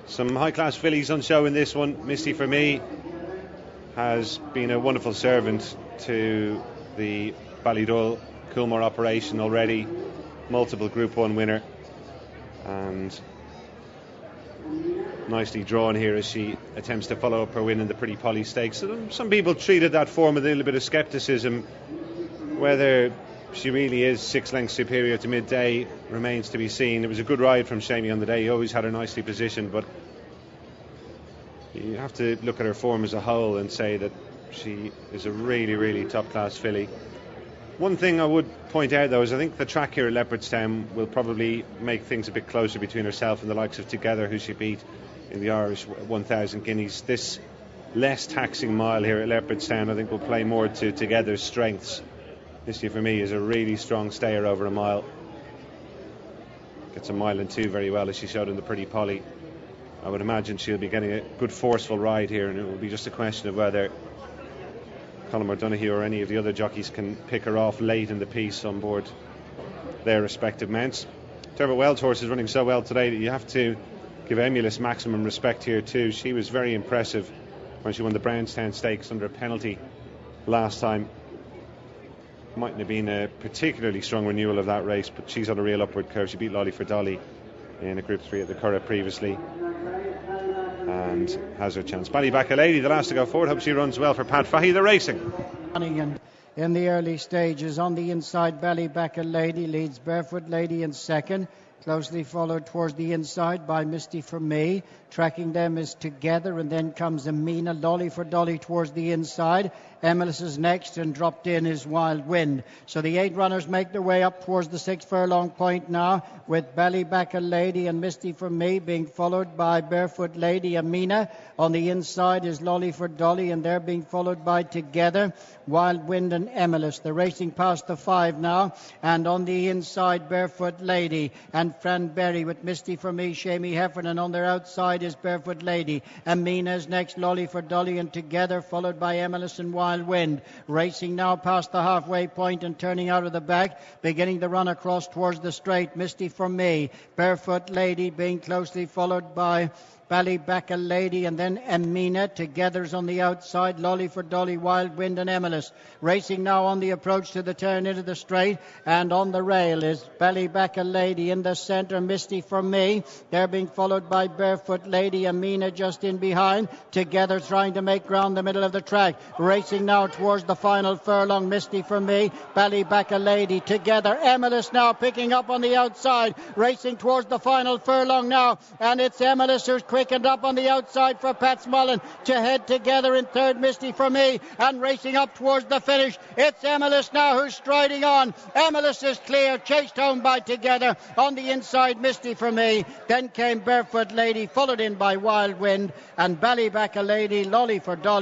Some high-class fillies on show in this one. Misty For Me has been a wonderful servant to the Ballydoyle Coolmore operation already. Multiple Group 1 winner, and nicely drawn here as she attempts to follow up her win in the Pretty Polly Stakes. Some people treated that form with a little bit of scepticism. Whether she really is 6 lengths superior to Midday remains to be seen. It was a good ride from Shamey on the day. He always had her nicely positioned, but you have to look at her form as a whole and say that she is a really, really top-class filly. One thing I would point out, though, is I think the track here at Leopardstown will probably make things a bit closer between herself and the likes of Together, who she beat in the Irish 1,000 guineas. This less taxing mile here at Leopardstown, I think, will play more to Together's strengths. Misty For Me is a really strong stayer over a mile. Gets a mile and 2 very well, as she showed in the Pretty Polly. I would imagine she'll be getting a good forceful ride here, and it will be just a question of whether Colm O'Donoghue or any of the other jockeys can pick her off late in the piece on board their respective mounts. Turbot Wells' horse is running so well today that you have to give Emulous maximum respect here too. She was very impressive when she won the Brownstown Stakes under a penalty last time. Mightn't have been a particularly strong renewal of that race, but she's on a real upward curve. She beat Lolly for Dolly in a Group 3 at the Curragh previously, and has her chance. Ballybacker Lady, the last to go forward. Hope she runs well for Pat Fahey. The racing in the early stages. On the inside, Ballybacker Lady leads Barefoot Lady in second, closely followed towards the inside by Misty For Me. Tracking them is Together, and then comes Amina. Lolly for Dolly towards the inside. Emilus is next, and dropped in is Wild Wind. So the 8 runners make their way up towards the 6 furlong point now, with Ballybacker Lady and Misty For Me being followed by Barefoot Lady, Amina. On the inside is Lolly for Dolly, and they're being followed by Together, Wild Wind and Emilus. They're racing past the 5 now, and on the inside Barefoot Lady and Franberry, with Misty For Me, Shamey Heffernan. On their outside is Barefoot Lady. Amina's next, Lolly for Dolly and Together, followed by Emilus and Wild Wind. Racing now past the halfway point and turning out of the back, beginning the run across towards the straight. Misty For Me, Barefoot Lady being closely followed by Ballybacker Lady, and then Amina. Together's on the outside, Lolly for Dolly, Wild Wind and Emilus. Racing now on the approach to the turn into the straight, and on the rail is Ballybacker Lady. In the centre, Misty For Me. They're being followed by Barefoot Lady, Amina just in behind. Together trying to make ground the middle of the track. Racing now towards the final furlong, Misty For Me, Ballybacker Lady, Together. Emilus now picking up on the outside, racing towards the final furlong now, and it's Emilus who's quickened up on the outside for Pat Smullen to head Together in third, Misty For Me, and racing up towards the finish, it's Emilus now who's striding on. Emilus is clear, chased home by Together. On the inside, Misty For Me, then came Barefoot Lady, followed in by Wild Wind, and Ballybacker Lady, Lolly for Dolly.